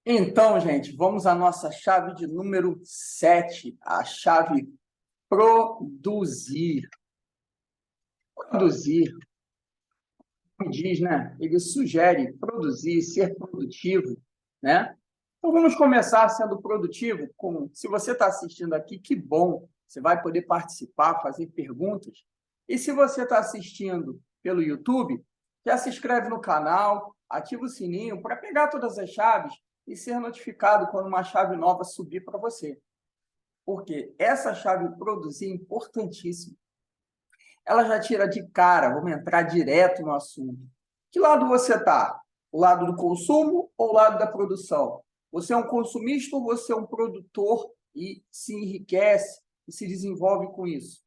Então, gente, vamos à nossa chave de número 7, a chave produzir. Produzir, como diz, né? Ele sugere produzir, ser produtivo, né? Então, vamos começar sendo produtivo se você está assistindo aqui, que bom, você vai poder participar, fazer perguntas. E se você está assistindo pelo YouTube, já se inscreve no canal, ativa o sininho para pegar todas as chaves e ser notificado quando uma chave nova subir para você. Porque essa chave produzir é importantíssima. Ela já tira de cara, vamos entrar direto no assunto. Que lado você está? O lado do consumo ou o lado da produção? Você é um consumista ou você é um produtor e se enriquece e se desenvolve com isso?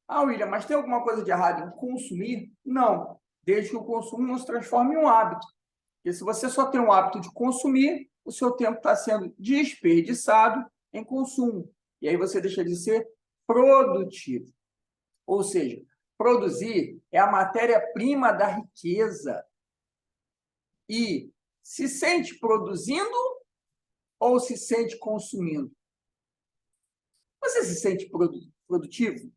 Ah, William, mas tem alguma coisa de errado em consumir? Não, desde que o consumo não se transforme em um hábito. Porque se você só tem o hábito de consumir, o seu tempo está sendo desperdiçado em consumo. E aí você deixa de ser produtivo. Ou seja, produzir é a matéria-prima da riqueza. E se sente produzindo ou se sente consumindo? Você se sente produtivo?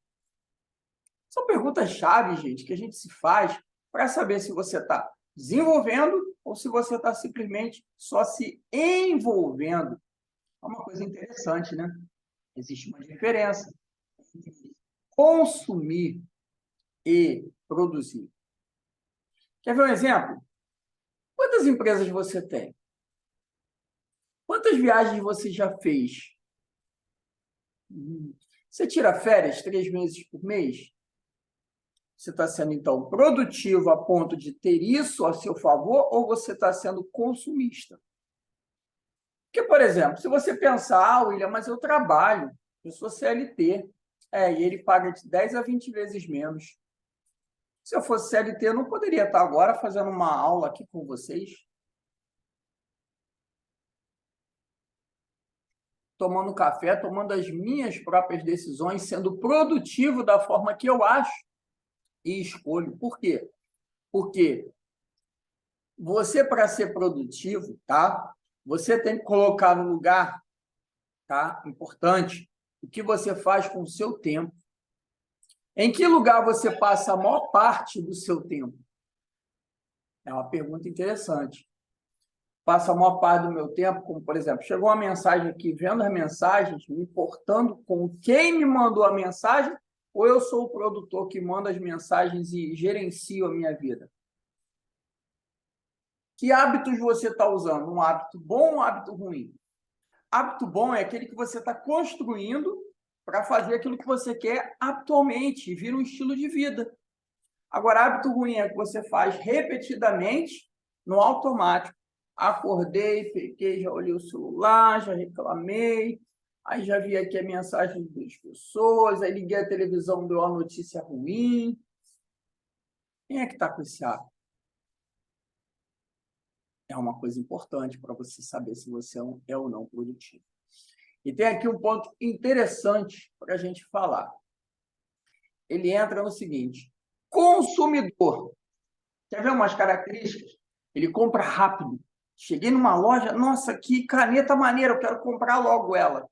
São perguntas-chave, gente, que a gente se faz para saber se você está desenvolvendo ou se você está simplesmente só se envolvendo. É uma coisa interessante, né? Existe uma diferença entre consumir e produzir. Quer ver um exemplo? Quantas empresas você tem? Quantas viagens você já fez? Você tira férias 3 meses por mês? Você está sendo, então, produtivo a ponto de ter isso a seu favor ou você está sendo consumista? Porque, por exemplo, se você pensar, William, mas eu trabalho, eu sou CLT, e ele paga de 10 a 20 vezes menos. Se eu fosse CLT, eu não poderia estar agora fazendo uma aula aqui com vocês, tomando café, tomando as minhas próprias decisões, sendo produtivo da forma que eu acho e escolho. Por quê? Porque você, para ser produtivo, tá? Você tem que colocar no lugar, tá? Importante, o que você faz com o seu tempo. Em que lugar você passa a maior parte do seu tempo? É uma pergunta interessante. Passo a maior parte do meu tempo, como, por exemplo, chegou uma mensagem aqui, vendo as mensagens, me importando com quem me mandou a mensagem, ou eu sou o produtor que manda as mensagens e gerencio a minha vida? Que hábitos você está usando? Um hábito bom ou um hábito ruim? Hábito bom é aquele que você está construindo para fazer aquilo que você quer atualmente, e vira um estilo de vida. Agora, hábito ruim é que você faz repetidamente no automático. Acordei, peguei, já olhei o celular, já reclamei, aí já vi aqui a mensagem das pessoas, aí liguei a televisão, deu uma notícia ruim. Quem é que está com esse hábito? É uma coisa importante para você saber se você é ou não produtivo. E tem aqui um ponto interessante para a gente falar. Ele entra no seguinte: consumidor. Quer ver umas características? Ele compra rápido. Cheguei numa loja, nossa, que caneta maneira, eu quero comprar logo ela.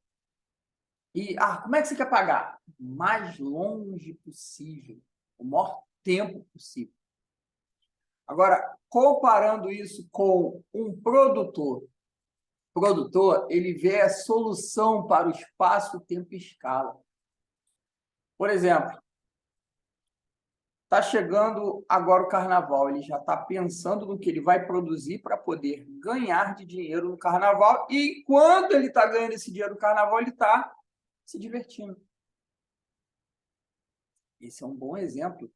E, como é que você quer pagar? O mais longe possível, o maior tempo possível. Agora, comparando isso com um produtor, ele vê a solução para o espaço, tempo e escala. Por exemplo, está chegando agora o carnaval, ele já está pensando no que ele vai produzir para poder ganhar de dinheiro no carnaval, e quando ele está ganhando esse dinheiro no carnaval, ele está se divertindo. Esse é um bom exemplo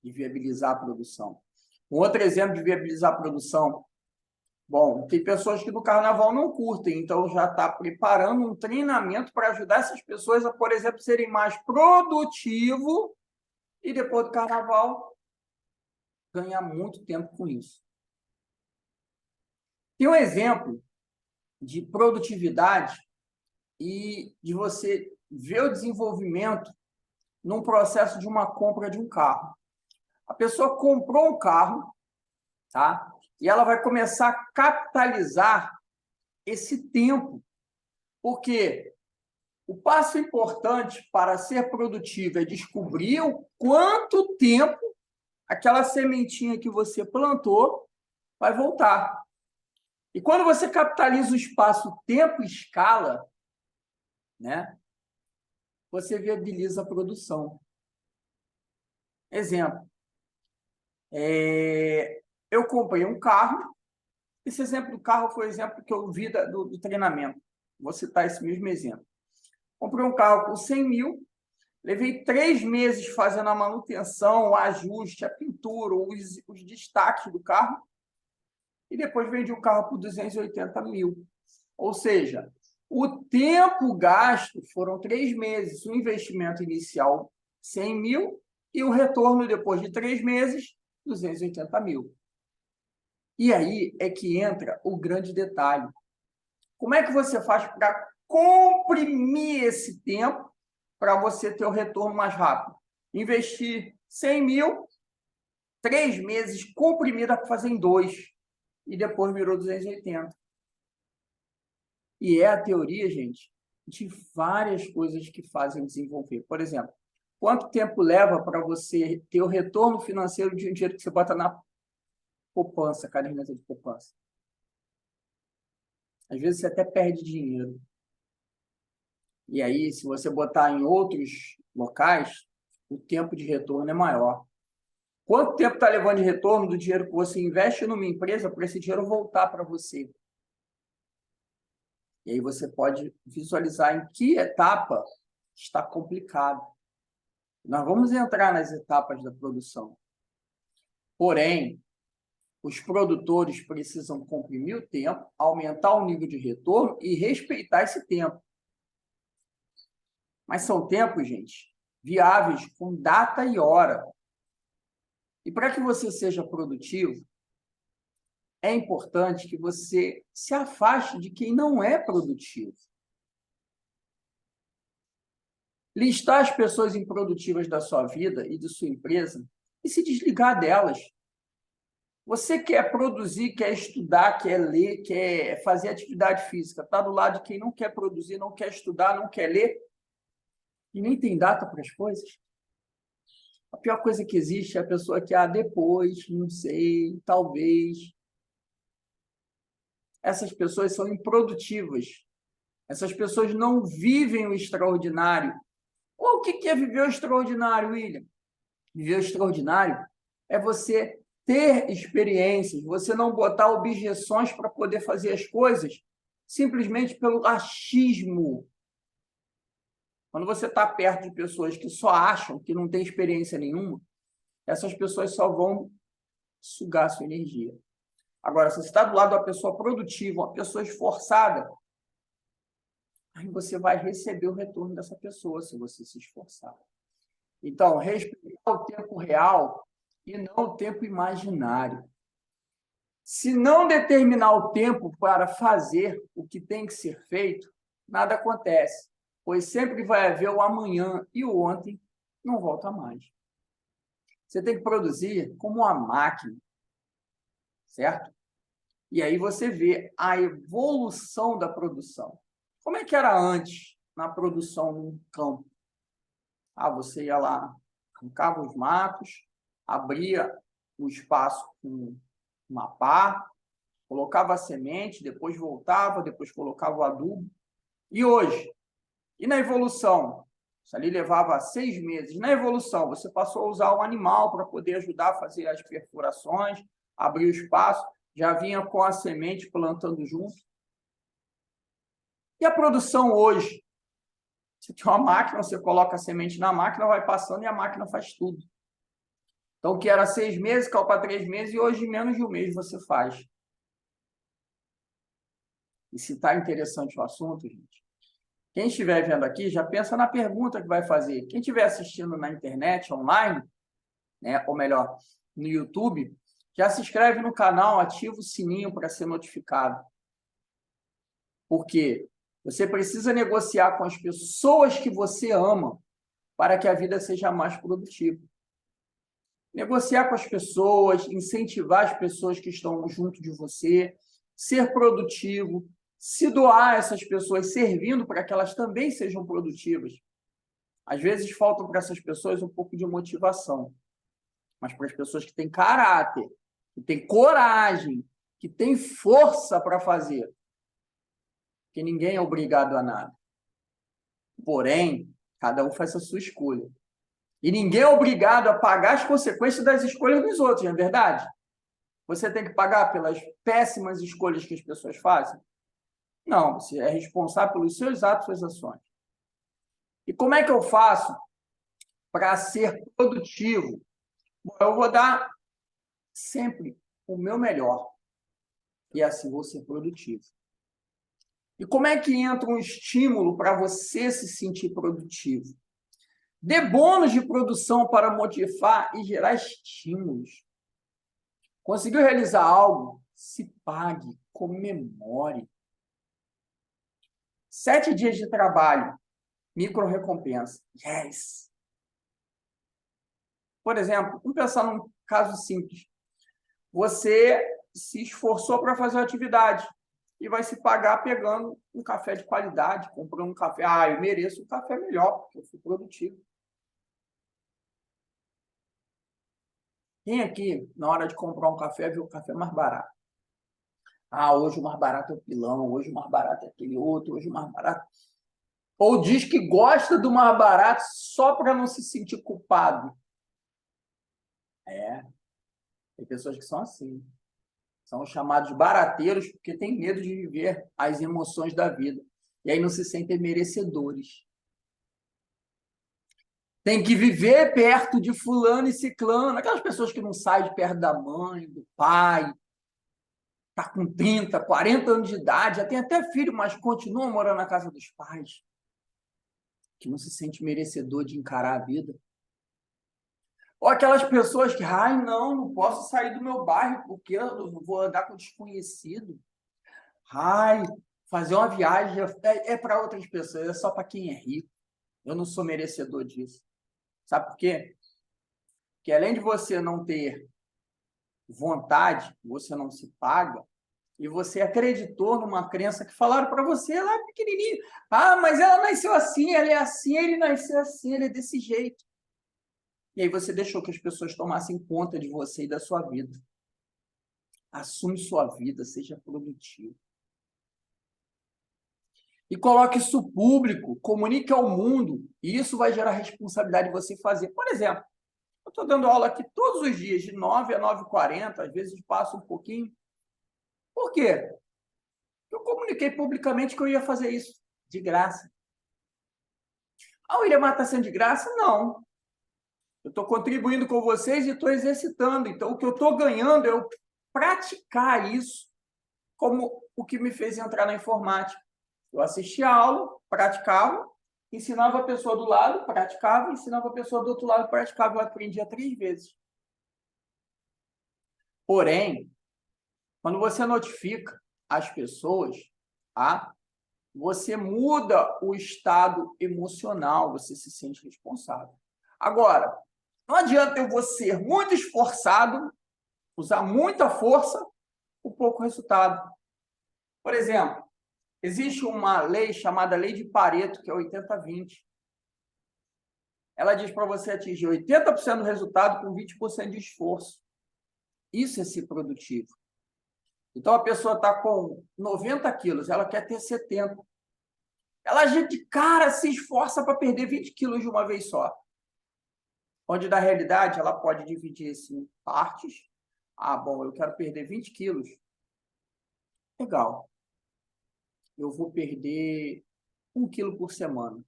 de viabilizar a produção. Um outro exemplo de viabilizar a produção, bom, tem pessoas que no carnaval não curtem, então já está preparando um treinamento para ajudar essas pessoas a, por exemplo, serem mais produtivos e depois do carnaval ganhar muito tempo com isso. Tem um exemplo de produtividade e de você ver o desenvolvimento num processo de uma compra de um carro. A pessoa comprou um carro, tá? E ela vai começar a capitalizar esse tempo, porque o passo importante para ser produtivo é descobrir o quanto tempo aquela sementinha que você plantou vai voltar. E quando você capitaliza o espaço tempo e escala, né, você viabiliza a produção. Exemplo, eu comprei um carro. Esse exemplo do carro foi o exemplo que eu vi do treinamento. Vou citar esse mesmo exemplo. Comprei um carro com 100 mil, levei 3 meses fazendo a manutenção, o ajuste, a pintura, os destaques do carro, e depois vendi o carro por 280 mil. Ou seja, o tempo gasto foram 3 meses, o investimento inicial 100 mil e o retorno depois de 3 meses, 280 mil. E aí é que entra o grande detalhe. Como é que você faz para comprimir esse tempo para você ter o retorno mais rápido? Investir 100 mil, 3 meses comprimido para fazer em 2, e depois virou 280. E é a teoria, gente, de várias coisas que fazem desenvolver. Por exemplo, quanto tempo leva para você ter o retorno financeiro de um dinheiro que você bota na poupança, caderneta de poupança? Às vezes você até perde dinheiro. E aí, se você botar em outros locais, o tempo de retorno é maior. Quanto tempo está levando de retorno do dinheiro que você investe numa empresa para esse dinheiro voltar para você? E aí você pode visualizar em que etapa está complicado. Nós vamos entrar nas etapas da produção. Porém, os produtores precisam comprimir o tempo, aumentar o nível de retorno e respeitar esse tempo. Mas são tempos, gente, viáveis, com data e hora. E para que você seja produtivo, é importante que você se afaste de quem não é produtivo. Listar as pessoas improdutivas da sua vida e de sua empresa e se desligar delas. Você quer produzir, quer estudar, quer ler, quer fazer atividade física, está do lado de quem não quer produzir, não quer estudar, não quer ler e nem tem data para as coisas. A pior coisa que existe é a pessoa que, depois, não sei, talvez. Essas pessoas são improdutivas. Essas pessoas não vivem o extraordinário. O que é viver o extraordinário, William? Viver o extraordinário é você ter experiências, você não botar objeções para poder fazer as coisas simplesmente pelo achismo. Quando você está perto de pessoas que só acham, que não têm experiência nenhuma, essas pessoas só vão sugar a sua energia. Agora, se você está do lado de uma pessoa produtiva, uma pessoa esforçada, aí você vai receber o retorno dessa pessoa se você se esforçar. Então, respeitar o tempo real e não o tempo imaginário. Se não determinar o tempo para fazer o que tem que ser feito, nada acontece, pois sempre vai haver o amanhã e o ontem não volta mais. Você tem que produzir como uma máquina, certo? E aí você vê a evolução da produção. Como é que era antes na produção no campo? Você ia lá, arrancava os matos, abria o espaço com uma pá, colocava a semente, depois voltava, depois colocava o adubo. E hoje? E na evolução? Isso ali levava 6 meses. Na evolução, você passou a usar o animal para poder ajudar a fazer as perfurações, abrir o espaço, já vinha com a semente plantando junto. E a produção hoje? Você tem uma máquina, você coloca a semente na máquina, vai passando e a máquina faz tudo. Então, o que era 6 meses, caiu para 3 meses e hoje, em menos de um mês, você faz. E se está interessante o assunto, gente, quem estiver vendo aqui, já pensa na pergunta que vai fazer. Quem estiver assistindo na internet, online, né, ou melhor, no YouTube, já se inscreve no canal, ativa o sininho para ser notificado. Por quê? Você precisa negociar com as pessoas que você ama para que a vida seja mais produtiva. Negociar com as pessoas, incentivar as pessoas que estão junto de você, ser produtivo, se doar a essas pessoas, servindo para que elas também sejam produtivas. Às vezes falta para essas pessoas um pouco de motivação, mas para as pessoas que têm caráter, que têm coragem, que têm força para fazer, que ninguém é obrigado a nada. Porém, cada um faz a sua escolha. E ninguém é obrigado a pagar as consequências das escolhas dos outros, não é verdade? Você tem que pagar pelas péssimas escolhas que as pessoas fazem? Não, você é responsável pelos seus atos, suas ações. E como é que eu faço para ser produtivo? Bom, eu vou dar sempre o meu melhor. E assim vou ser produtivo. E como é que entra um estímulo para você se sentir produtivo? Dê bônus de produção para motivar e gerar estímulos. Conseguiu realizar algo? Se pague, comemore. 7 dias de trabalho, micro-recompensa. Yes! Por exemplo, vamos pensar num caso simples. Você se esforçou para fazer uma atividade e vai se pagar pegando um café de qualidade, comprando um café. Ah, eu mereço um café melhor, porque eu fui produtivo. Quem aqui, na hora de comprar um café, viu o café mais barato? Ah, hoje o mais barato é o pilão, hoje o mais barato é aquele outro, hoje o mais barato. Ou diz que gosta do mais barato só para não se sentir culpado. É, tem pessoas que são assim. São chamados barateiros porque têm medo de viver as emoções da vida. E aí não se sentem merecedores. Tem que viver perto de fulano e ciclano. Aquelas pessoas que não saem de perto da mãe, do pai, está com 30, 40 anos de idade, já tem até filho, mas continua morando na casa dos pais. Que não se sente merecedor de encarar a vida. Ou aquelas pessoas que, ai, não posso sair do meu bairro porque eu vou andar com desconhecido. Ai, fazer uma viagem é para outras pessoas, é só para quem é rico. Eu não sou merecedor disso. Sabe por quê? Porque além de você não ter vontade, você não se paga, e você acreditou numa crença que falaram para você lá pequenininho. Ah, mas ela nasceu assim, ela é assim, ele nasceu assim, ele é desse jeito. E aí você deixou que as pessoas tomassem conta de você e da sua vida. Assume sua vida, seja produtivo. E coloque isso público, comunique ao mundo, e isso vai gerar responsabilidade de você fazer. Por exemplo, eu estou dando aula aqui todos os dias, de 9 a 9h40, às vezes passo um pouquinho. Por quê? Eu comuniquei publicamente que eu ia fazer isso, de graça. Ah, o William está sendo de graça? Não. Eu estou contribuindo com vocês e estou exercitando. Então, o que eu estou ganhando é eu praticar isso como o que me fez entrar na informática. Eu assistia a aula, praticava, ensinava a pessoa do lado, praticava, ensinava a pessoa do outro lado, praticava. Eu aprendia 3 vezes. Porém, quando você notifica as pessoas, tá? Você muda o estado emocional, você se sente responsável. Agora, não adianta eu vou ser muito esforçado, usar muita força, com pouco resultado. Por exemplo, existe uma lei chamada Lei de Pareto, que é 80-20. Ela diz para você atingir 80% do resultado com 20% de esforço. Isso é ser produtivo. Então, a pessoa está com 90 quilos, ela quer ter 70. Ela já de cara se esforça para perder 20 quilos de uma vez só. Onde, na realidade, ela pode dividir isso em partes. Ah, bom, eu quero perder 20 quilos. Legal. Eu vou perder 1 quilo por semana.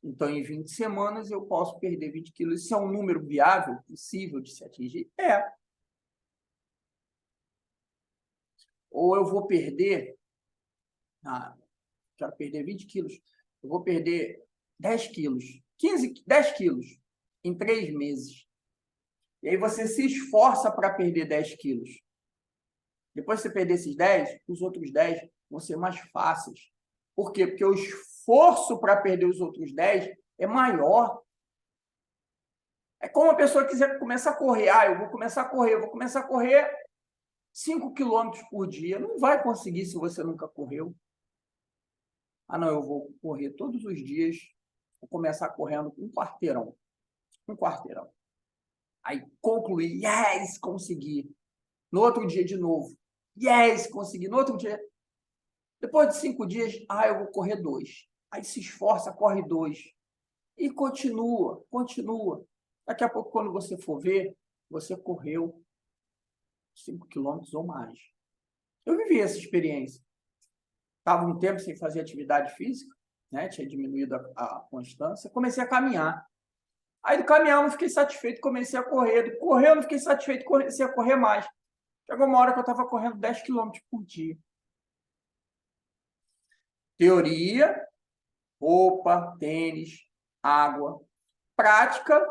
Então, em 20 semanas, eu posso perder 20 quilos. Isso é um número viável, possível de se atingir? É. Ou eu vou perder... Ah, quero perder 20 quilos. Eu vou perder 10 quilos. 10 quilos em 3 meses. E aí você se esforça para perder 10 quilos. Depois que você perder esses 10, os outros 10 vão ser mais fáceis. Por quê? Porque o esforço para perder os outros 10 é maior. É como a pessoa quiser começar a correr. Ah, eu vou começar a correr 5 quilômetros por dia. Não vai conseguir se você nunca correu. Ah, não, eu vou correr todos os dias, vou começar correndo um quarteirão. Um quarteirão. Aí concluí, yes, consegui. No outro dia de novo, yes, consegui. No outro dia, depois de 5 dias, eu vou correr 2. Aí se esforça, corre 2. E continua, continua. Daqui a pouco, quando você for ver, você correu 5 quilômetros ou mais. Eu vivi essa experiência. Estava um tempo sem fazer atividade física, né? Tinha diminuído a constância. Comecei a caminhar. Aí do caminhar eu não fiquei satisfeito, comecei a correr. Do correr eu não fiquei satisfeito, comecei a correr mais. Chegou uma hora que eu estava correndo 10 quilômetros por dia. Teoria, roupa, tênis, água. Prática,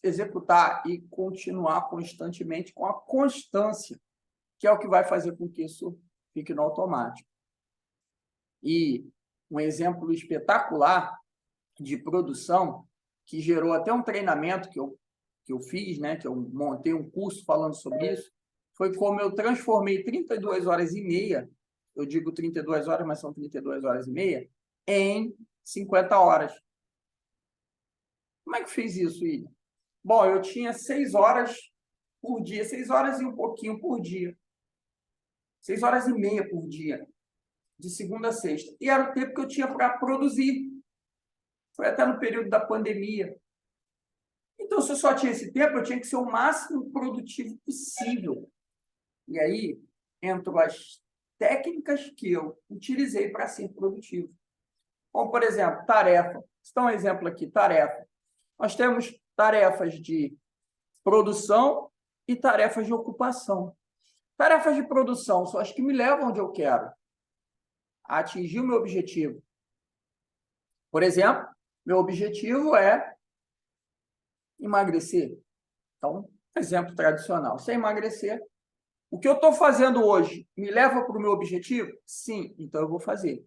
executar e continuar constantemente com a constância, que é o que vai fazer com que isso fique no automático. E um exemplo espetacular de produção, que gerou até um treinamento que eu fiz, né, que eu montei um curso falando sobre isso, foi como eu transformei 32 horas e meia, eu digo 32 horas, mas são 32 horas e meia, em 50 horas. Como é que eu fiz isso, William? Bom, eu tinha 6 horas por dia, 6 horas e um pouquinho por dia. 6 horas e meia por dia, de segunda a sexta. E era o tempo que eu tinha para produzir. Foi até no período da pandemia. Então, se eu só tinha esse tempo, eu tinha que ser o máximo produtivo possível. E aí entram as técnicas que eu utilizei para ser produtivo. Como, por exemplo, tarefa. Vou dar um exemplo aqui, tarefa. Nós temos tarefas de produção e tarefas de ocupação. Tarefas de produção são as que me levam onde eu quero, a atingir o meu objetivo. Por exemplo, meu objetivo é emagrecer. Então, exemplo tradicional. Se é emagrecer, o que eu estou fazendo hoje me leva para o meu objetivo? Sim, então eu vou fazer.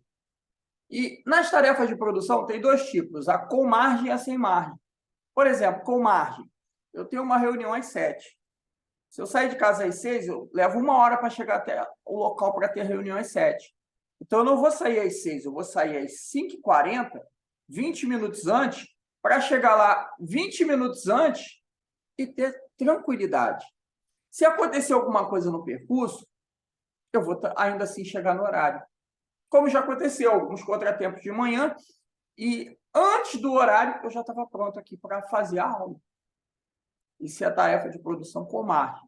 E nas tarefas de produção tem 2 tipos, a com margem e a sem margem. Por exemplo, com margem, eu tenho uma reunião às 7. Se eu sair de casa às 6, eu levo 1 hora para chegar até o local para ter a reunião às 7. Então, eu não vou sair às 6, eu vou sair às 5h40, 20 minutos antes, para chegar lá 20 minutos antes e ter tranquilidade. Se acontecer alguma coisa no percurso, eu vou ainda assim chegar no horário. Como já aconteceu, alguns contratempos de manhã, e antes do horário eu já estava pronto aqui para fazer a aula. Isso é a tarefa de produção com margem.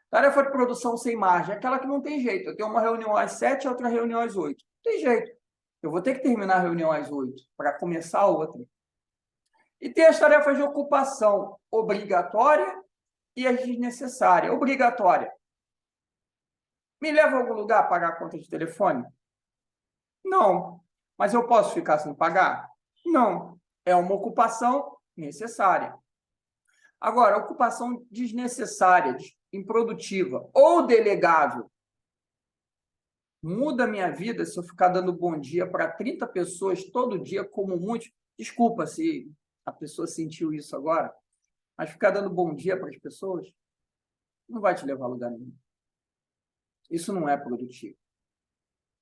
Tarefa de produção sem margem é aquela que não tem jeito. Eu tenho uma reunião às 7 e outra reunião às 8. Não tem jeito. Eu vou ter que terminar a reunião às 8 para começar a outra. E tem as tarefas de ocupação obrigatória e as desnecessárias. Obrigatória. Me leva a algum lugar a pagar a conta de telefone? Não. Mas eu posso ficar sem pagar? Não. É uma ocupação necessária. Agora, ocupação desnecessária, improdutiva ou delegável. Muda a minha vida se eu ficar dando bom dia para 30 pessoas todo dia, como muitos. Desculpa se a pessoa sentiu isso agora, mas ficar dando bom dia para as pessoas não vai te levar a lugar nenhum. Isso não é produtivo.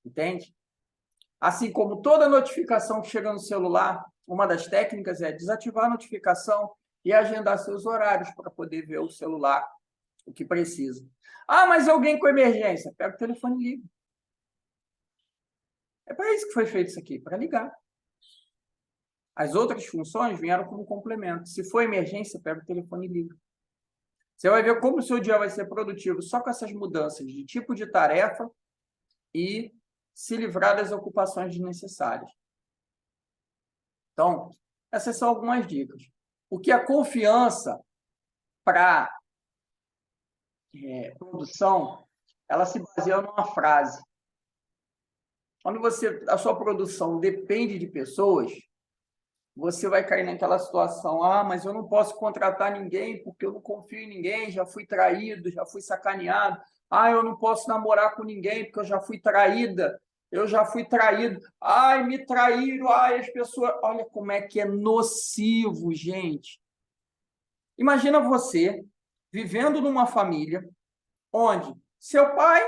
Entende? Assim como toda notificação que chega no celular, uma das técnicas é desativar a notificação e agendar seus horários para poder ver o celular, o que precisa. Mas alguém com emergência, pega o telefone e liga. É para isso que foi feito isso aqui, para ligar. As outras funções vieram como complemento. Se for emergência, pega o telefone e liga. Você vai ver como o seu dia vai ser produtivo só com essas mudanças de tipo de tarefa e se livrar das ocupações desnecessárias. Então, essas são algumas dicas. O que a confiança para produção, ela se baseia numa frase. Quando a sua produção depende de pessoas, você vai cair naquela situação, mas eu não posso contratar ninguém porque eu não confio em ninguém, já fui traído, já fui sacaneado. Eu não posso namorar com ninguém porque eu já fui traída, eu já fui traído. Me traíram, as pessoas... Olha como é que é nocivo, gente. Imagina você vivendo numa família onde seu pai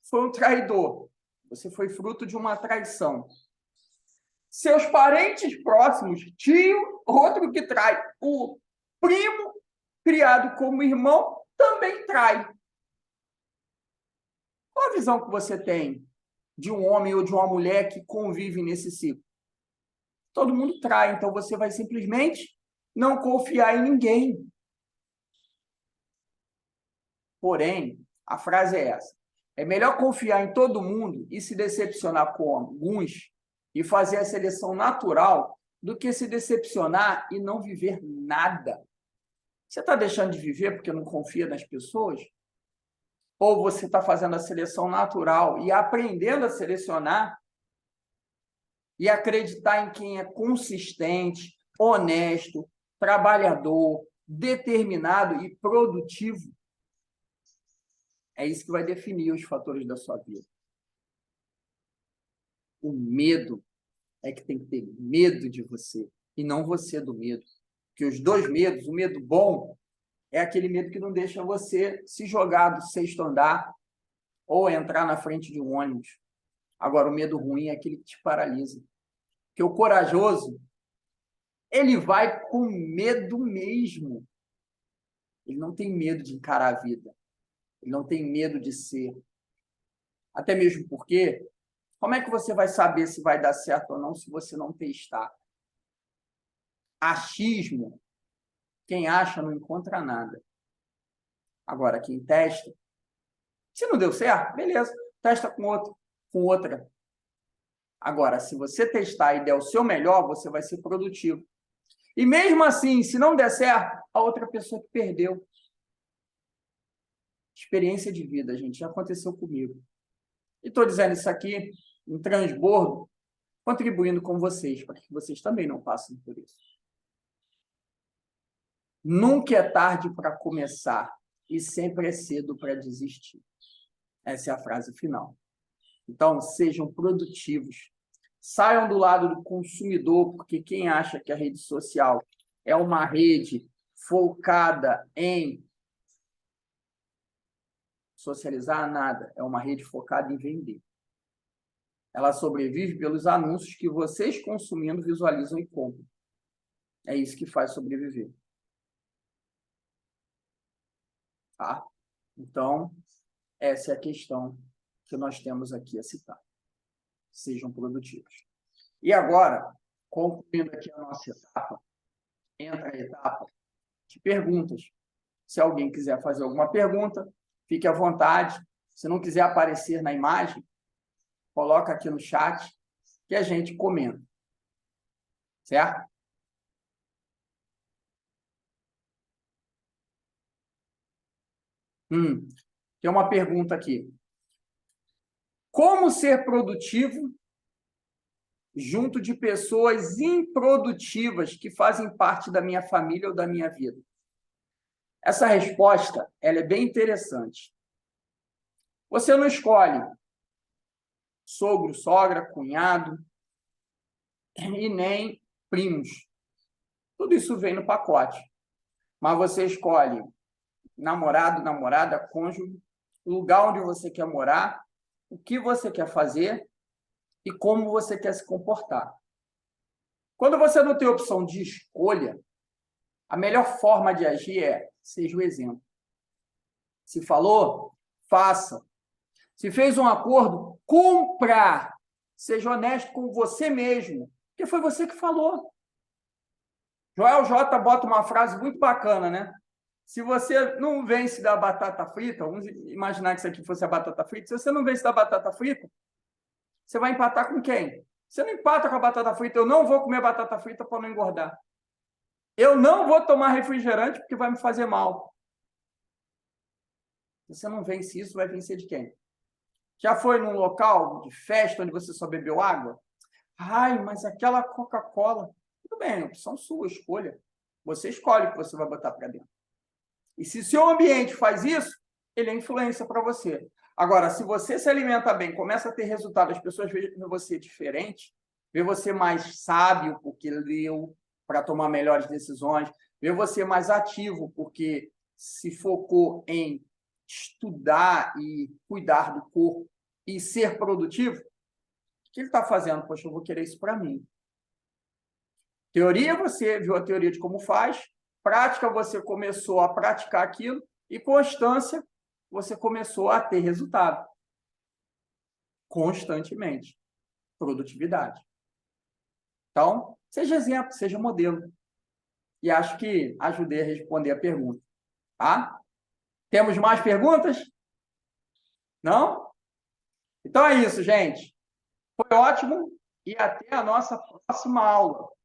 foi um traidor, você foi fruto de uma traição. seus parentes próximos, tio, outro que trai, o primo criado como irmão também trai. Qual a visão que você tem de um homem ou de uma mulher que convive nesse ciclo? Todo mundo trai, então você vai simplesmente não confiar em ninguém. Porém, a frase é essa: é melhor confiar em todo mundo e se decepcionar com alguns e fazer a seleção natural do que se decepcionar e não viver nada. Você está deixando de viver porque não confia nas pessoas? Ou você está fazendo a seleção natural e aprendendo a selecionar e acreditar em quem é consistente, honesto, trabalhador, determinado e produtivo? É isso que vai definir os fatores da sua vida. O medo é que tem que ter medo de você e não você do medo. Porque os dois medos, o medo bom é aquele medo que não deixa você se jogar do sexto andar ou entrar na frente de um ônibus. Agora, o medo ruim é aquele que te paralisa. Porque o corajoso, ele vai com medo mesmo. Ele não tem medo de encarar a vida. Ele não tem medo de ser. Até mesmo porque, como é que você vai saber se vai dar certo ou não se você não testar? Achismo, quem acha não encontra nada. Agora, quem testa, se não deu certo, beleza, testa com outro, com outra. Agora, se você testar e der o seu melhor, você vai ser produtivo. E mesmo assim, se não der certo, a outra pessoa que perdeu. Experiência de vida, gente, já aconteceu comigo. E estou dizendo isso aqui em transbordo, contribuindo com vocês, para que vocês também não passem por isso. Nunca é tarde para começar e sempre é cedo para desistir. Essa é a frase final. Então, sejam produtivos. Saiam do lado do consumidor, porque quem acha que a rede social é uma rede focada em socializar, nada. É uma rede focada em vender. Ela sobrevive pelos anúncios que vocês, consumindo, visualizam e compram. É isso que faz sobreviver. Tá? Então, essa é a questão que nós temos aqui a citar. Sejam produtivos. E agora, concluindo aqui a nossa etapa, entra a etapa de perguntas. Se alguém quiser fazer alguma pergunta, fique à vontade. Se não quiser aparecer na imagem, coloca aqui no chat que a gente comenta. Certo? Tem uma pergunta aqui. Como ser produtivo junto de pessoas improdutivas que fazem parte da minha família ou da minha vida? Essa resposta, ela é bem interessante. Você não escolhe sogro, sogra, cunhado e nem primos. Tudo isso vem no pacote. Mas você escolhe namorado, namorada, cônjuge, o lugar onde você quer morar, o que você quer fazer e como você quer se comportar. Quando você não tem opção de escolha, a melhor forma de agir é seja o exemplo. Se falou, faça. Se fez um acordo, cumpra. Seja honesto com você mesmo, porque foi você que falou. Joel J. bota uma frase muito bacana, né? Se você não vence da batata frita, vamos imaginar que isso aqui fosse a batata frita, se você não vence da batata frita, você vai empatar com quem? Você não empata com a batata frita. Eu não vou comer batata frita para não engordar. Eu não vou tomar refrigerante porque vai me fazer mal. Se você não vence isso, vai vencer de quem? Já foi num local de festa onde você só bebeu água? Ai, mas aquela Coca-Cola. Tudo bem, opção sua, escolha. Você escolhe o que você vai botar para dentro. E se seu ambiente faz isso, ele é influência para você. Agora, se você se alimenta bem, começa a ter resultado, as pessoas veem você diferente, vê você mais sábio, porque leu para tomar melhores decisões, vê você mais ativo, porque se focou em estudar e cuidar do corpo e ser produtivo. O que ele está fazendo? Poxa, eu vou querer isso para mim. Teoria, você viu a teoria de como faz. Prática, você começou a praticar aquilo. E constância, você começou a ter resultado. Constantemente. Produtividade. Então, seja exemplo, seja modelo. E acho que ajudei a responder a pergunta. Tá? Temos mais perguntas? Não? Então é isso, gente. Foi ótimo e até a nossa próxima aula.